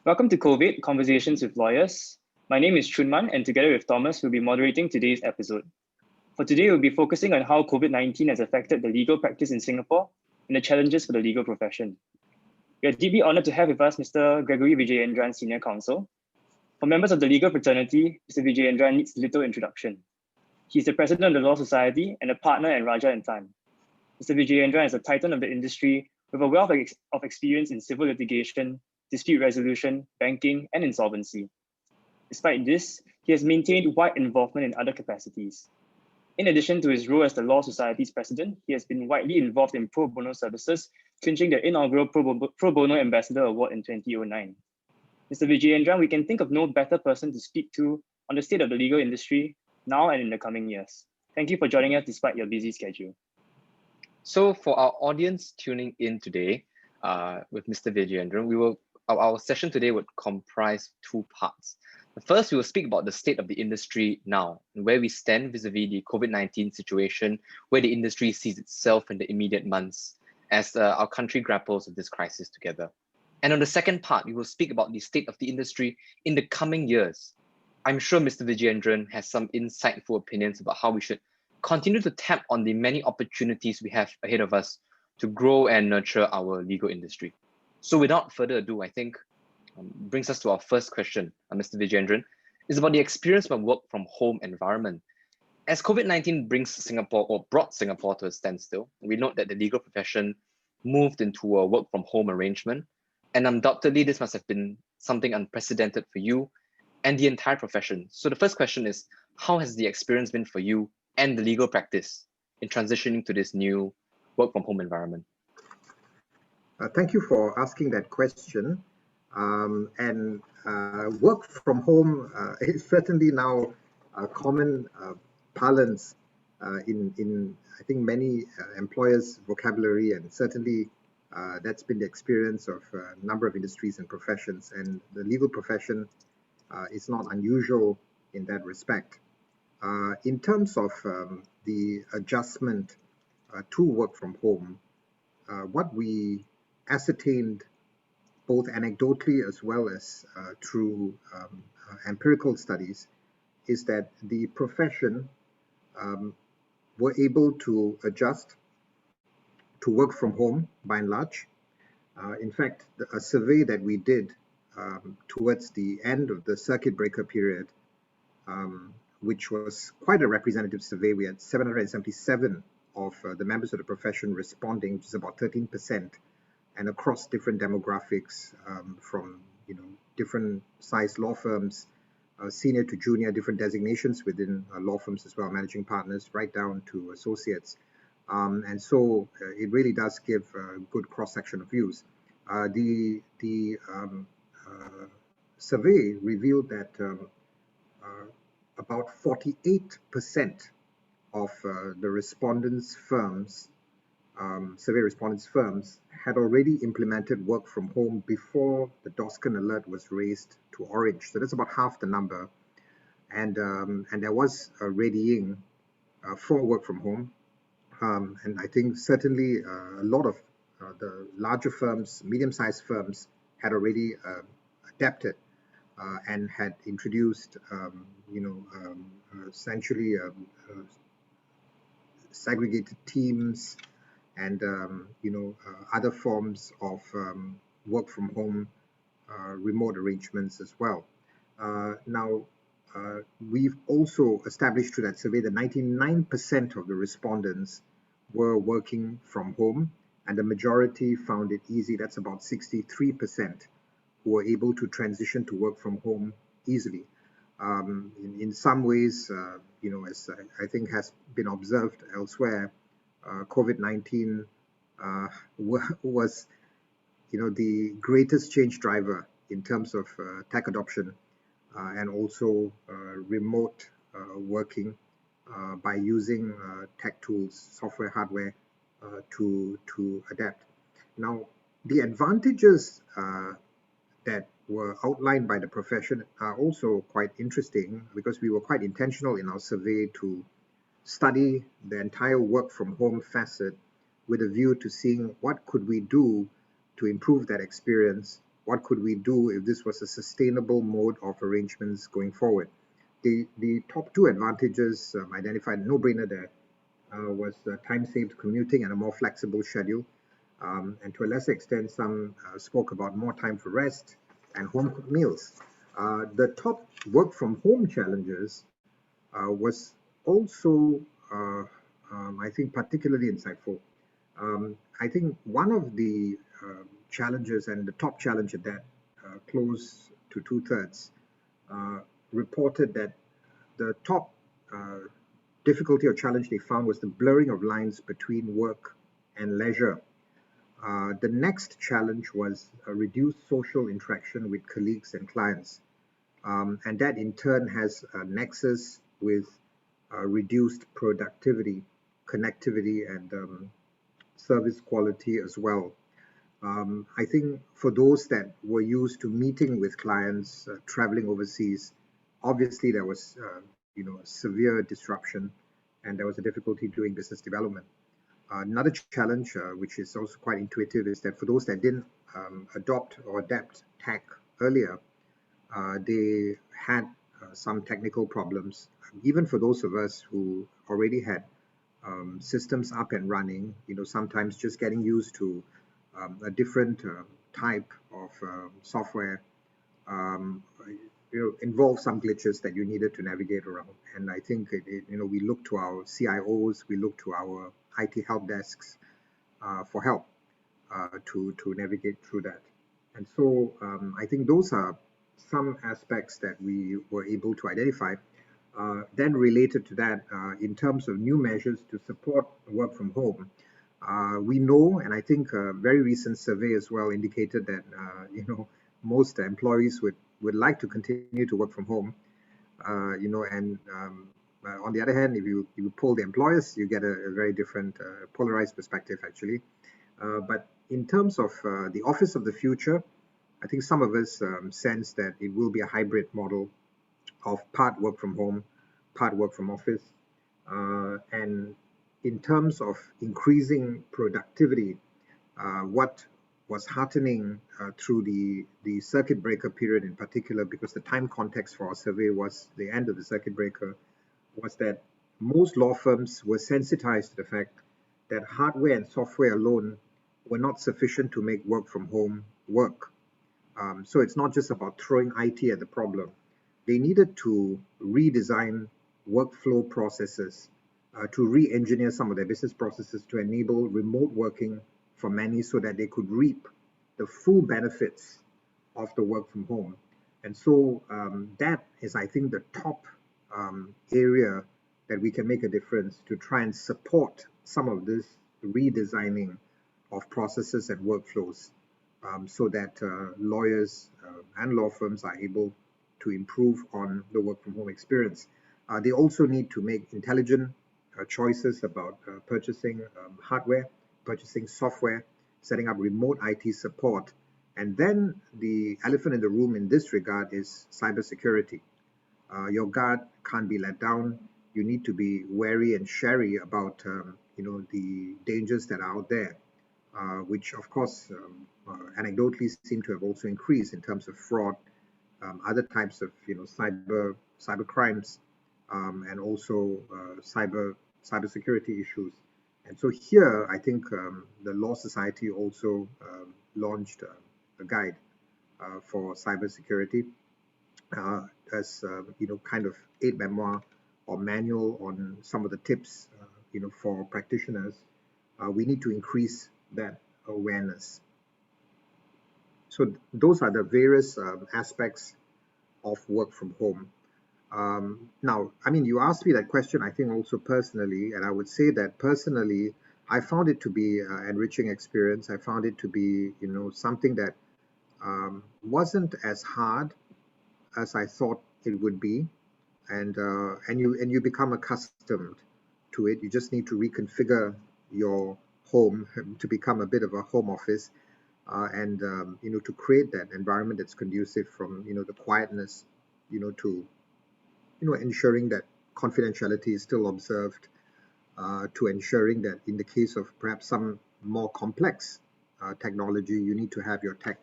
Welcome to COVID Conversations with Lawyers. My name is Chunman, and together with Thomas, we'll be moderating today's episode. For today, we'll be focusing on how COVID-19 has affected the legal practice in Singapore and the challenges for the legal profession. We are deeply honored to have with us Mr. Gregory Vijayendran, Senior Counsel. For members of the legal fraternity, Mr. Vijayendran needs little introduction. He is the president of the Law Society and a partner at Rajah Tann. Mr. Vijayendran is a titan of the industry with a wealth of experience in civil litigation, dispute resolution, banking, and insolvency. Despite this, he has maintained wide involvement in other capacities. In addition to his role as the Law Society's president, he has been widely involved in pro bono services, clinching the inaugural Pro Bono Ambassador Award in 2009. Mr. Vijayendran, we can think of no better person to speak to on the state of the legal industry now and in the coming years. Thank you for joining us despite your busy schedule. So for our audience tuning in today with Mr. Vijayendran, our session today would comprise two parts. The first, we will speak about the state of the industry now, and where we stand vis-a-vis the COVID-19 situation, where the industry sees itself in the immediate months as our country grapples with this crisis together. And on the second part, we will speak about the state of the industry in the coming years. I'm sure Mr. Vijayendran has some insightful opinions about how we should continue to tap on the many opportunities we have ahead of us to grow and nurture our legal industry. So without further ado, I think brings us to our first question, Mr. Vijayendran, is about the experience of a work from home environment. As COVID-19 brought Singapore to a standstill, we note that the legal profession moved into a work from home arrangement, and undoubtedly this must have been something unprecedented for you and the entire profession. So the first question is, how has the experience been for you and the legal practice in transitioning to this new work from home environment? Thank you for asking that question. Work from home is certainly now a common parlance in I think many employers' vocabulary, and certainly that's been the experience of a number of industries and professions, and the legal profession is not unusual in that respect. In terms of the adjustment to work from home, what we ascertained both anecdotally as well as through empirical studies is that the profession were able to adjust to work from home by and large. In fact, a survey that we did towards the end of the circuit breaker period, which was quite a representative survey. We had 777 of the members of the profession responding, which is about 13%, and across different demographics, from different size law firms, senior to junior, different designations within law firms as well, managing partners, right down to associates. And so it really does give a good cross-section of views. The survey revealed that about 48% of the respondents' firms, survey respondents' firms, had already implemented work from home before the DOSCON alert was raised to orange. So that's about half the number. And there was a readying for work from home. And I think certainly a lot of the larger firms, medium-sized firms, had already adapted and had introduced, essentially segregated teams and other forms of work from home remote arrangements as well. Now, we've also established through that survey that 99% of the respondents were working from home, and the majority found it easy. That's about 63% who were able to transition to work from home easily. In some ways, as I think has been observed elsewhere, COVID-19 was, the greatest change driver in terms of tech adoption and also remote working by using tech tools, software, hardware to adapt. Now, the advantages that were outlined by the profession are also quite interesting, because we were quite intentional in our survey to study the entire work from home facet with a view to seeing what could we do to improve that experience what could we do if this was a sustainable mode of arrangements going forward. The top two advantages identified, no-brainer there, was time-saved commuting and a more flexible schedule. And to a lesser extent, some spoke about more time for rest and home-cooked meals. The top work-from-home challenges was also, I think, particularly insightful. I think one of the challenges, and the top challenge at that, close to 2/3, reported that the top difficulty or challenge they found was the blurring of lines between work and leisure. The next challenge was a reduced social interaction with colleagues and clients. And that in turn has a nexus with reduced productivity, connectivity, and service quality as well. I think for those that were used to meeting with clients, traveling overseas, obviously there was a severe disruption, and there was a difficulty doing business development. Another challenge, which is also quite intuitive, is that for those that didn't adopt or adapt tech earlier, they had some technical problems. Even for those of us who already had systems up and running, sometimes just getting used to a different type of software involved some glitches that you needed to navigate around. And I think we look to our CIOs, we look to our IT help desks for help to navigate through that. And so I think those are some aspects that we were able to identify. Then related to that, in terms of new measures to support work from home, we know, and I think a very recent survey as well indicated that most employees would like to continue to work from home, and on the other hand, if you poll the employers, you get a very different polarized perspective actually. But in terms of the office of the future, I think some of us sense that it will be a hybrid model of part work from home, part work from office. And in terms of increasing productivity, what was heartening through the circuit breaker period in particular, because the time context for our survey was the end of the circuit breaker, was that most law firms were sensitized to the fact that hardware and software alone were not sufficient to make work from home work. So it's not just about throwing IT at the problem. They needed to redesign workflow processes, to re-engineer some of their business processes to enable remote working for many so that they could reap the full benefits of the work from home. And so that is, I think, the top area that we can make a difference to try and support some of this redesigning of processes and workflows, so that lawyers and law firms are able to improve on the work from home experience. They also need to make intelligent choices about purchasing hardware, purchasing software, setting up remote IT support. And then the elephant in the room in this regard is cybersecurity. Your guard can't be let down. You need to be wary and chary about the dangers that are out there, which of course anecdotally seem to have also increased in terms of fraud, other types of cyber crimes, and also cybersecurity issues. And so here, I think the Law Society also launched a guide for cybersecurity as kind of aid memoir or manual on some of the tips for practitioners. We need to increase that awareness. So those are the various aspects of work from home. Now, I mean, you asked me that question, I think also personally, and I would say that personally, I found it to be an enriching experience. I found it to be, something that wasn't as hard as I thought it would be, and you become accustomed to it. You just need to reconfigure your home to become a bit of a home office, and to create that environment that's conducive from the quietness, to ensuring that confidentiality is still observed, to ensuring that in the case of perhaps some more complex technology, you need to have your tech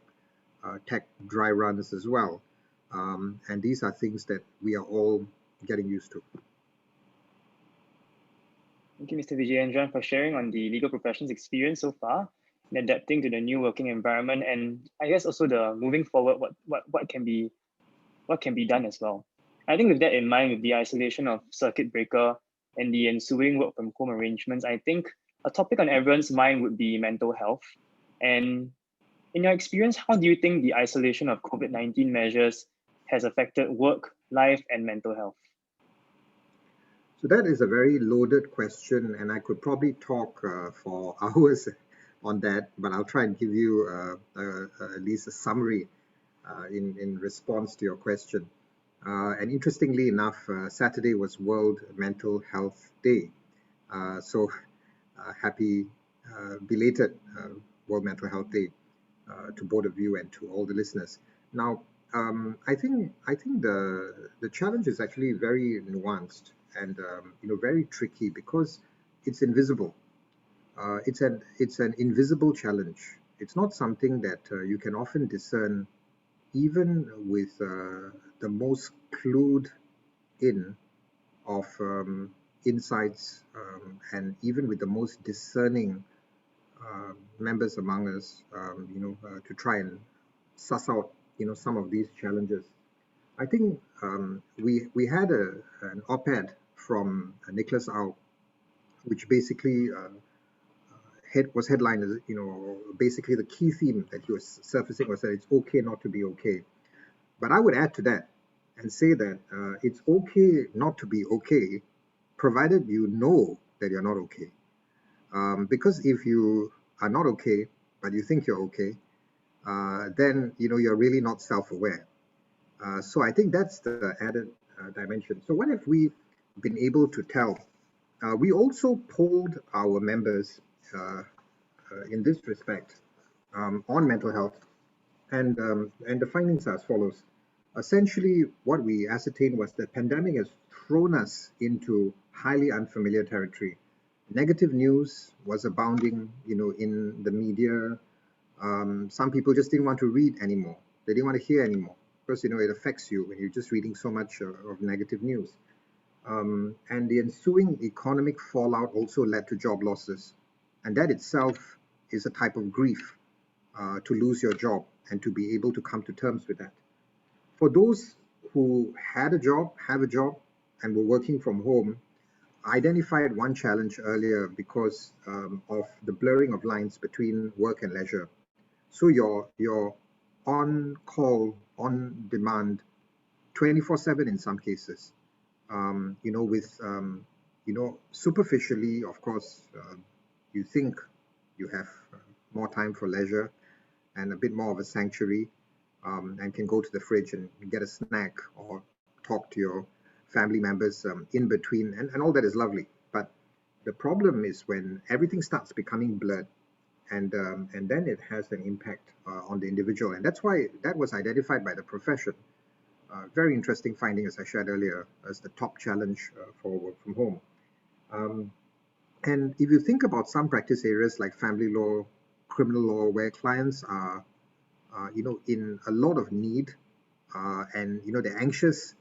tech dry runs as well. And these are things that we are all getting used to. Thank you, Mr. Vijayendran, for sharing on the legal profession's experience so far in adapting to the new working environment, and I guess also the moving forward, what can be done as well. I think with that in mind, with the isolation of circuit breaker and the ensuing work from home arrangements, I think a topic on everyone's mind would be mental health. And in your experience, how do you think the isolation of COVID-19 measures has affected work, life, and mental health? So that is a very loaded question, and I could probably talk for hours on that, but I'll try and give you at least a summary in response to your question. And interestingly enough, Saturday was World Mental Health Day. So happy belated World Mental Health Day to both of you and to all the listeners. Now, I think the challenge is actually very nuanced and very tricky because it's invisible. It's an invisible challenge. It's not something that you can often discern, even with the most clued in of insights, and even with the most discerning members among us, to try and suss out some of these challenges. I think we had an op-ed from Nicholas Au, which basically was headlined as, basically the key theme that he was surfacing was that it's okay not to be okay. But I would add to that and say that it's okay not to be okay, provided you know that you're not okay. Because if you are not okay, but you think you're okay, then you're really not self-aware. So I think that's the added dimension. So what have we been able to tell? We also polled our members in this respect on mental health, and the findings are as follows. Essentially, what we ascertained was the pandemic has thrown us into highly unfamiliar territory. Negative news was abounding, in the media. Some people just didn't want to read anymore. They didn't want to hear anymore because, it affects you when you're just reading so much of negative news. And the ensuing economic fallout also led to job losses. And that itself is a type of grief, to lose your job and to be able to come to terms with that. For those who had a job, have a job, and were working from home, I identified one challenge earlier because of the blurring of lines between work and leisure. So you're on call, on demand, 24/7 in some cases. With superficially, of course, you think you have more time for leisure and a bit more of a sanctuary, and can go to the fridge and get a snack or talk to your family members in between, and all that is lovely. But the problem is when everything starts becoming blurred, and then it has an impact on the individual, and that's why that was identified by the profession. Very interesting finding, as I shared earlier, as the top challenge for work from home. And if you think about some practice areas like family law, criminal law, where clients are, in a lot of need, and they're anxious.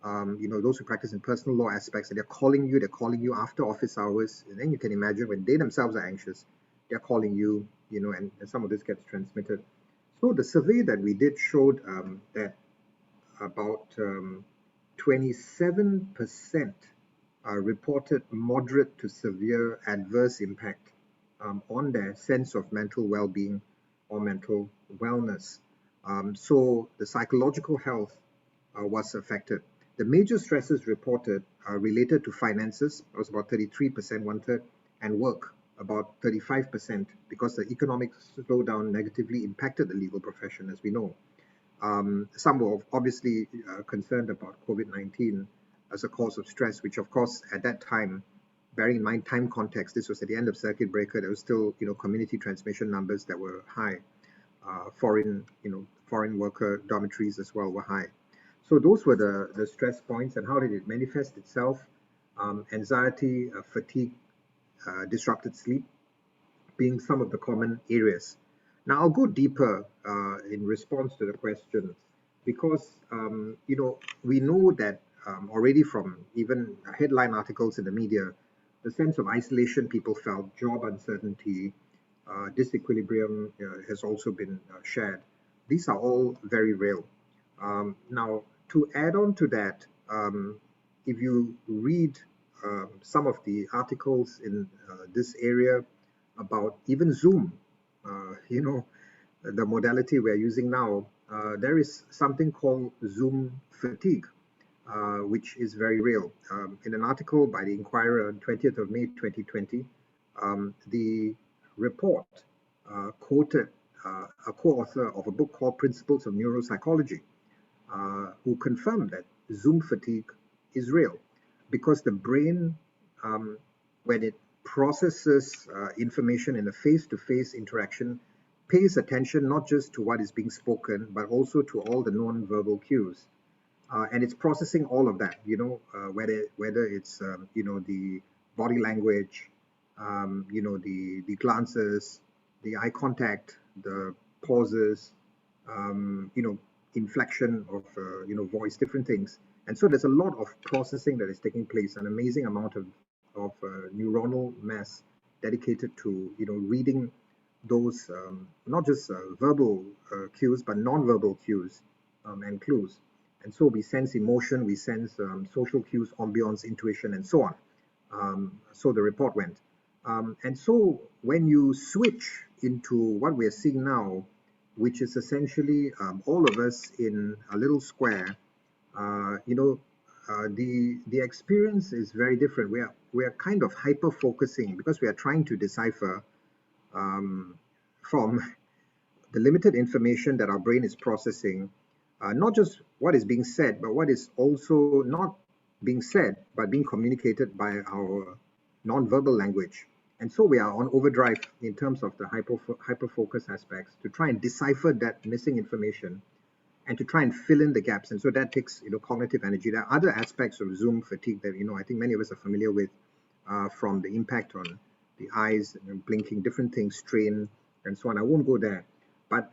Those who practice in personal law aspects, and they're calling you after office hours, and then you can imagine when they themselves are anxious, they're calling you, and some of this gets transmitted. So the survey that we did showed that about 27% reported moderate to severe adverse impact on their sense of mental well-being or mental wellness. So the psychological health was affected. The major stresses reported are related to finances, that was about 33%, one-third, and work, about 35%, because the economic slowdown negatively impacted the legal profession, as we know. Some were obviously concerned about COVID-19 as a cause of stress, which of course at that time, bearing in mind time context, this was at the end of circuit breaker, there was still community transmission numbers that were high. Foreign worker dormitories as well were high. So those were the stress points. And how did it manifest itself? Anxiety, fatigue, disrupted sleep being some of the common areas. Now I'll go deeper in response to the question, because we know that already from even headline articles in the media, the sense of isolation people felt, job uncertainty, disequilibrium has also been shared. These are all very real. Now, to add on to that, if you read some of the articles in this area about even Zoom, the modality we're using now, there is something called Zoom fatigue, which is very real. In an article by the Inquirer on 20th of May 2020, the report quoted a co-author of a book called Principles of Neuropsychology, who confirmed that Zoom fatigue is real, because the brain, when it processes information in a face-to-face interaction, pays attention not just to what is being spoken, but also to all the non-verbal cues. And it's processing all of that, whether it's, the body language, the glances, the eye contact, the pauses, inflection of, voice, different things. And so there's a lot of processing that is taking place, an amazing amount of neuronal mass dedicated to, reading those, not just verbal cues, but non-verbal cues and clues. And so we sense emotion, we sense social cues, ambience, intuition, and so on. So the report went. And so when you switch into what we're seeing now, which is essentially all of us in a little square, the experience is very different. We are kind of hyper focusing because we are trying to decipher from the limited information that our brain is processing, not just what is being said, but what is also not being said, but being communicated by our non-verbal language. And so we are on overdrive in terms of the hyper-focus aspects to try and decipher that missing information and to try and fill in the gaps. And so that takes, cognitive energy. There are other aspects of Zoom fatigue that, I think many of us are familiar with, from the impact on the eyes, blinking, different things, strain, and so on. I won't go there. But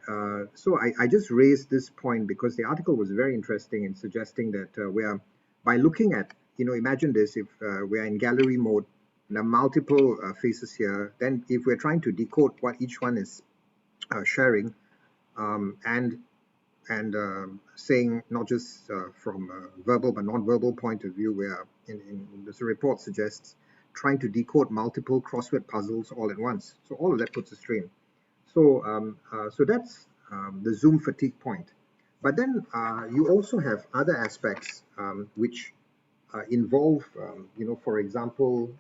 so I just raised this point because the article was very interesting in suggesting that by looking at, imagine this, if we're in gallery mode, and there are multiple faces here, then if we're trying to decode what each one is sharing, and saying not just from a verbal but non-verbal point of view, where in this report suggests trying to decode multiple crossword puzzles all at once. So all of that puts a strain. So so that's the Zoom fatigue point. But then you also have other aspects which involve, for example,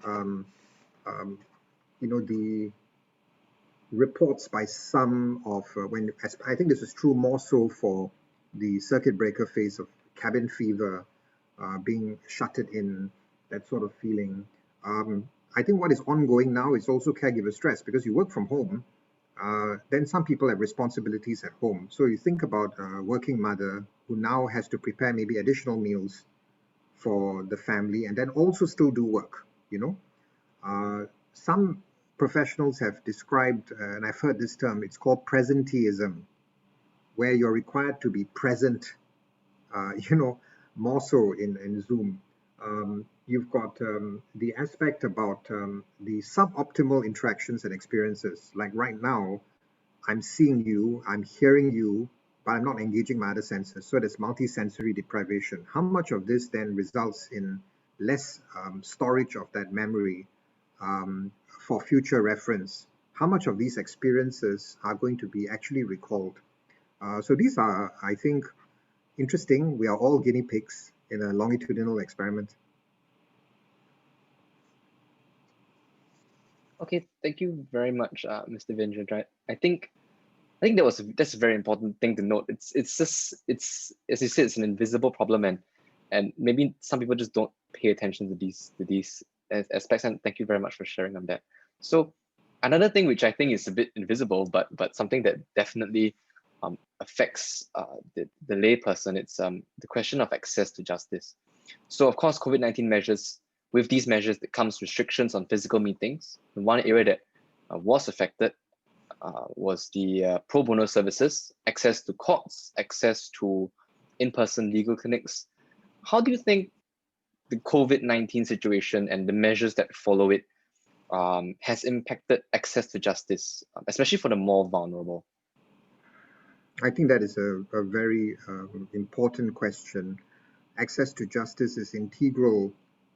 the reports by some of I think this is true more so for the circuit breaker phase of cabin fever, being shuttered in, that sort of feeling. I think what is ongoing now is also caregiver stress, because you work from home. Then some people have responsibilities at home. So you think about a working mother who now has to prepare maybe additional meals for the family and then also still do work, Some professionals have described, and I've heard this term, it's called presenteeism, where you're required to be present, more so in Zoom. You've got the aspect about the suboptimal interactions and experiences. Like right now, I'm seeing you, I'm hearing you, but I'm not engaging my other senses. So there's multisensory deprivation. How much of this then results in less storage of that memory for future reference? How much of these experiences are going to be actually recalled? So these are, I think, interesting. We are all guinea pigs in a longitudinal experiment. Okay, thank you very much, Mr. Vijayendran. I think that's a very important thing to note. It's as you said, it's an invisible problem, and maybe some people just don't pay attention to these aspects. And thank you very much for sharing on that. So another thing which I think is a bit invisible, but something that definitely affects the layperson, it's the question of access to justice. So of course, COVID-19 measures. With these measures, there comes restrictions on physical meetings. And one area that was affected was the pro bono services, access to courts, access to in-person legal clinics. How do you think the COVID-19 situation and the measures that follow it has impacted access to justice, especially for the more vulnerable? I think that is a very important question. Access to justice is integral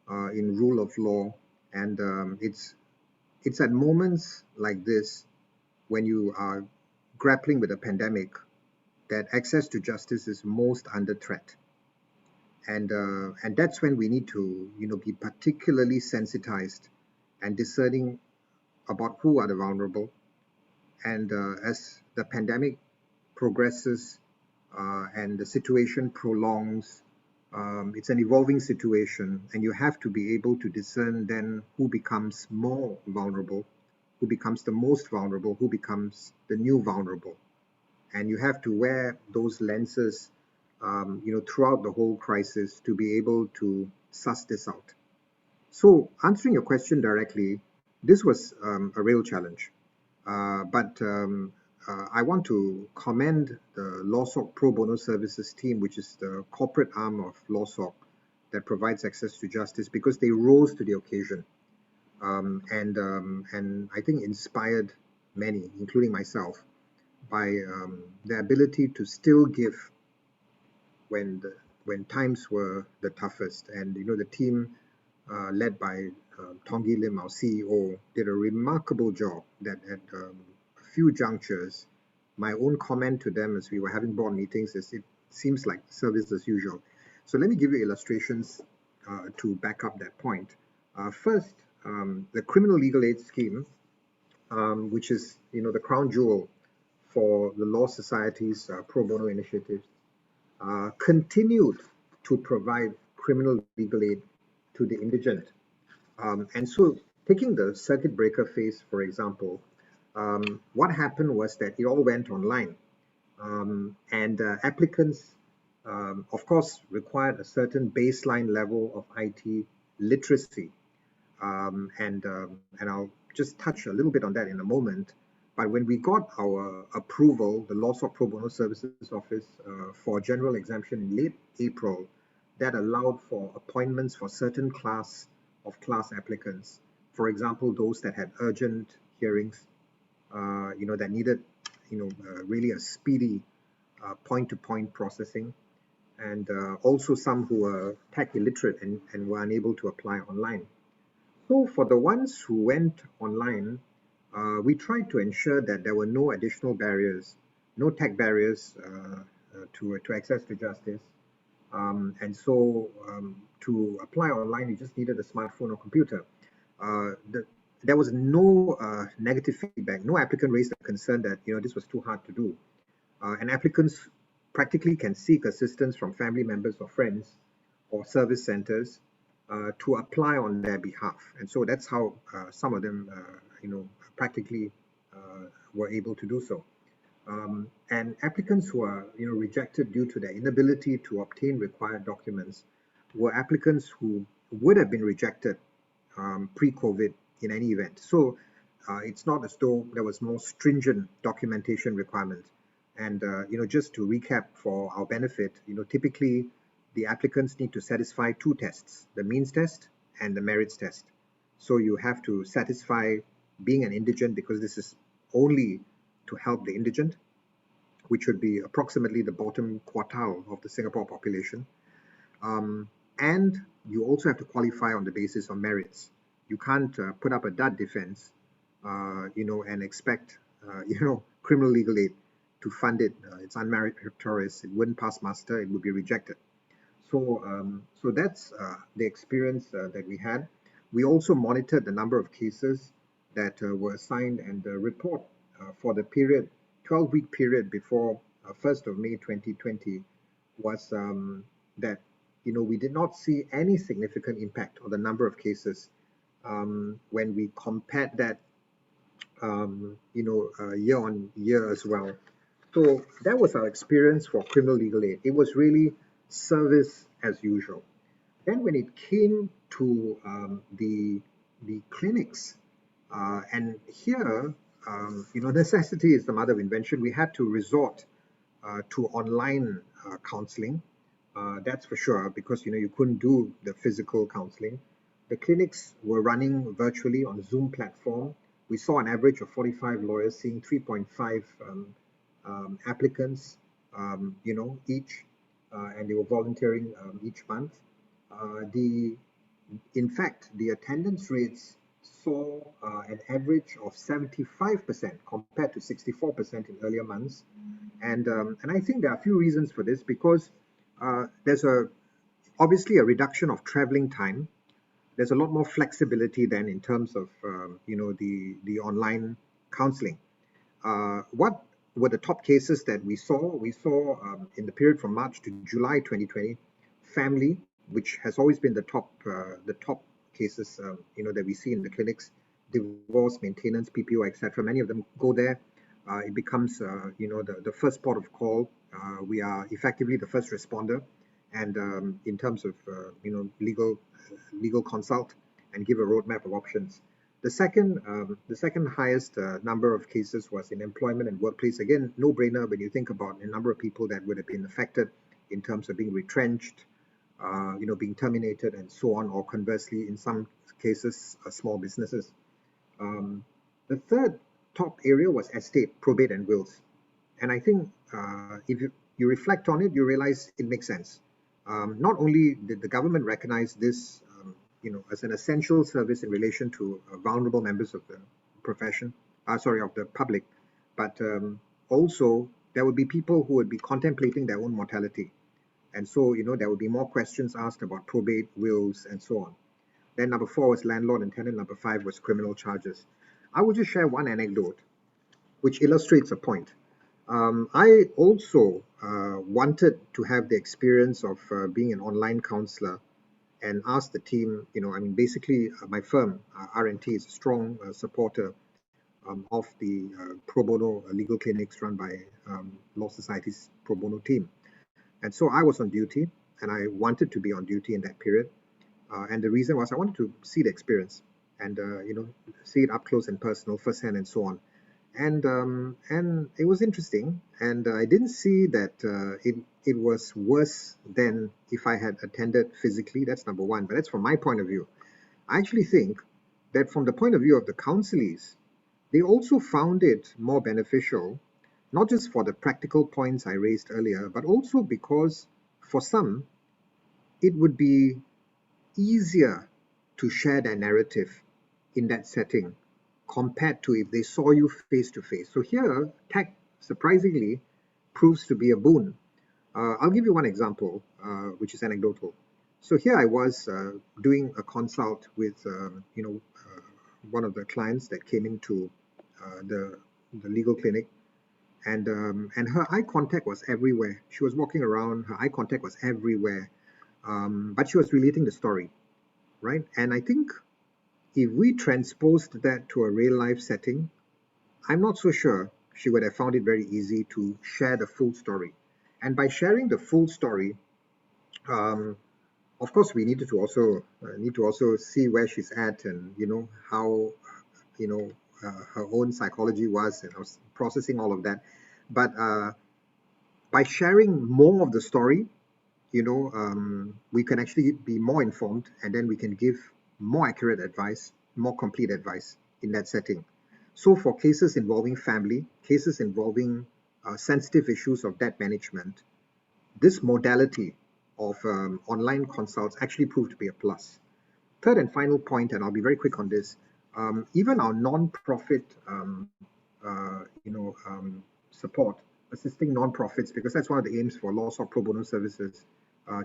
in rule of law, and it's at moments like this when you are grappling with a pandemic that access to justice is most under threat. And that's when we need to be particularly sensitized and discerning about who are the vulnerable. And as the pandemic progresses and the situation prolongs, it's an evolving situation, and you have to be able to discern then who becomes more vulnerable, who becomes the most vulnerable, who becomes the new vulnerable. And you have to wear those lenses throughout the whole crisis to be able to suss this out. So answering your question directly, this was a real challenge. But I want to commend the LawSoc Pro Bono Services team, which is the corporate arm of LawSoc that provides access to justice, because they rose to the occasion and I think inspired many, including myself, by the ability to still give when times were the toughest. And the team led by Tonggi Lim, our CEO, did a remarkable job that at a few junctures, my own comment to them as we were having board meetings is it seems like service as usual. So let me give you illustrations to back up that point. First, the criminal legal aid scheme, which is the crown jewel for the Law Society's pro bono initiatives, continued to provide criminal legal aid to the indigent. And so taking the circuit breaker phase, for example, what happened was that it all went online. And applicants, of course, required a certain baseline level of IT literacy. And I'll just touch a little bit on that in a moment. But when we got our approval, the LawSoc Pro Bono Services Office, for general exemption in late April, that allowed for appointments for certain class applicants. For example, those that had urgent hearings, that needed, really a speedy point-to-point processing, and also some who were tech illiterate and were unable to apply online. So for the ones who went online, we tried to ensure that there were no additional barriers, no tech barriers to access to justice. And so to apply online, you just needed a smartphone or computer. There was no negative feedback. No applicant raised a concern that this was too hard to do. And applicants practically can seek assistance from family members or friends or service centers to apply on their behalf. And so that's how some of them, practically were able to do so. And applicants who are, rejected due to their inability to obtain required documents were applicants who would have been rejected pre-COVID in any event. So it's not as though there was more stringent documentation requirements. And just to recap for our benefit, typically the applicants need to satisfy two tests: the means test and the merits test. So you have to satisfy being an indigent, because this is only to help the indigent, which would be approximately the bottom quartile of the Singapore population. And you also have to qualify on the basis of merits. You can't put up a dud defense, and expect, criminal legal aid to fund it. It's unmeritorious. It wouldn't pass muster. It would be rejected. So that's the experience that we had. We also monitored the number of cases that were assigned, and the report for the 12-week period before 1st of May 2020 was that we did not see any significant impact on the number of cases when we compared that year on year as well. So that was our experience for criminal legal aid. It was really service as usual. Then when it came to the clinics, and here necessity is the mother of invention. We had to resort to online counseling. That's for sure, because you couldn't do the physical counseling. The clinics were running virtually on Zoom platform. We saw an average of 45 lawyers seeing 3.5 applicants, each, and they were volunteering each month. In fact, the attendance rates saw an average of 75% compared to 64% in earlier months. And I think there are a few reasons for this, because there's obviously a reduction of traveling time. There's a lot more flexibility then in terms of the online counseling. What were the top cases that we saw? We saw in the period from March to July 2020, family, which has always been the top cases that we see in the clinics, divorce, maintenance, PPO, etc. Many of them go there. It becomes the first port of call. We are effectively the first responder, and in terms of legal consult and give a roadmap of options. The second highest number of cases was in employment and workplace. Again, no-brainer when you think about the number of people that would have been affected in terms of being retrenched, being terminated and so on, or conversely, in some cases, small businesses. The third top area was estate, probate and wills. And I think if you reflect on it, you realize it makes sense. Not only did the government recognize this as an essential service in relation to vulnerable members of the profession, of the public, but also there would be people who would be contemplating their own mortality. And so, there would be more questions asked about probate, wills, and so on. Then number 4 was landlord and tenant. Number 5 was criminal charges. I will just share one anecdote which illustrates a point. I also wanted to have the experience of being an online counselor, and asked the team, basically my firm, R&T, is a strong supporter of the pro bono legal clinics run by Law Society's pro bono team. And so I was on duty, and I wanted to be on duty in that period. And the reason was I wanted to see the experience and, see it up close and personal, firsthand, and so on. And it was interesting. And I didn't see that it was worse than if I had attended physically. That's number one. But that's from my point of view. I actually think that from the point of view of the counselees, they also found it more beneficial, not just for the practical points I raised earlier, but also because for some, it would be easier to share their narrative in that setting compared to if they saw you face to face. So here, tech surprisingly proves to be a boon. I'll give you one example, which is anecdotal. So here I was doing a consult with one of the clients that came into the legal clinic, and her eye contact was everywhere. She was walking around, her eye contact was everywhere, but she was relating the story, right? And I think if we transposed that to a real life setting, I'm not so sure she would have found it very easy to share the full story. And by sharing the full story, of course, we needed to also see where she's at, and how her own psychology was, and I was processing all of that. But by sharing more of the story, we can actually be more informed, and then we can give more accurate advice, more complete advice in that setting. So for cases involving family, cases involving sensitive issues of debt management, this modality of online consults actually proved to be a plus. Third and final point, and I'll be very quick on this, even our non-profit support, assisting non-profits, because that's one of the aims for law or pro bono services,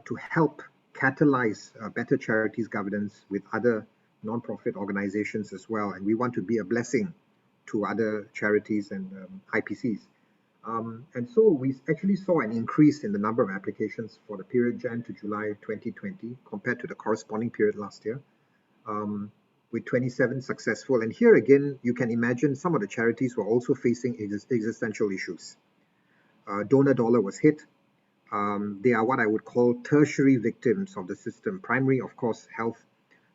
to help catalyze better charities governance with other non-profit organizations as well. And we want to be a blessing to other charities and IPCs. And so we actually saw an increase in the number of applications for the period Jan to July 2020 compared to the corresponding period last year, with 27 successful. And here again, you can imagine some of the charities were also facing existential issues. Donor dollar was hit. They are what I would call tertiary victims of the system. Primary, of course, health.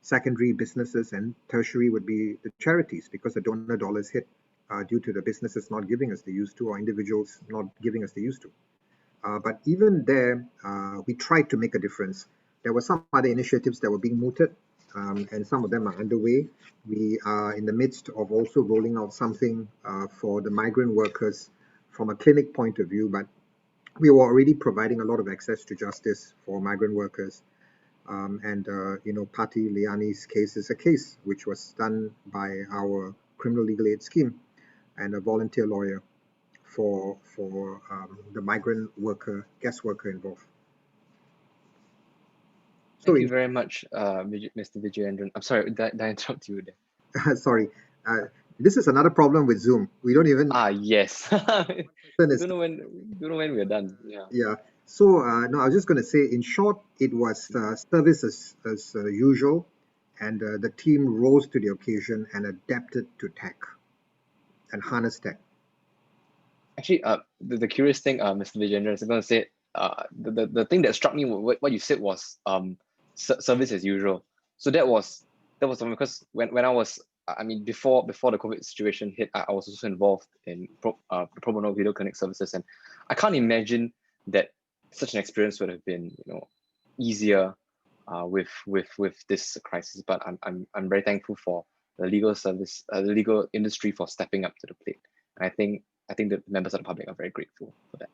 Secondary, businesses, and tertiary would be the charities, because the donor dollar is hit. due to the businesses not giving us the used to, or individuals not giving us the used to. But even there, we tried to make a difference. There were some other initiatives that were being mooted, and some of them are underway. We are in the midst of also rolling out something for the migrant workers from a clinic point of view, but we were already providing a lot of access to justice for migrant workers. Pati Liani's case is a case which was done by our criminal legal aid scheme and a volunteer lawyer for the migrant worker, guest worker involved. Thank you very much, Mr. Vijayendran. I'm sorry, did I interrupt you there? Sorry. This is another problem with Zoom. We don't even. Yes. don't know when we're done. Yeah. Yeah. So no, I was just going to say, in short, it was service as usual, and the team rose to the occasion and adapted to tech and harnessed tech. Actually, the curious thing, Mr. Vijayendran, is going to say, the thing that struck me, what you said was service as usual. So that was something, because when I was, before the COVID situation hit, I was also involved in pro bono video clinic services, and I can't imagine that such an experience would have been, easier with this crisis. But I'm very thankful for the legal service, the legal industry, for stepping up to the plate. And I think the members of the public are very grateful for that.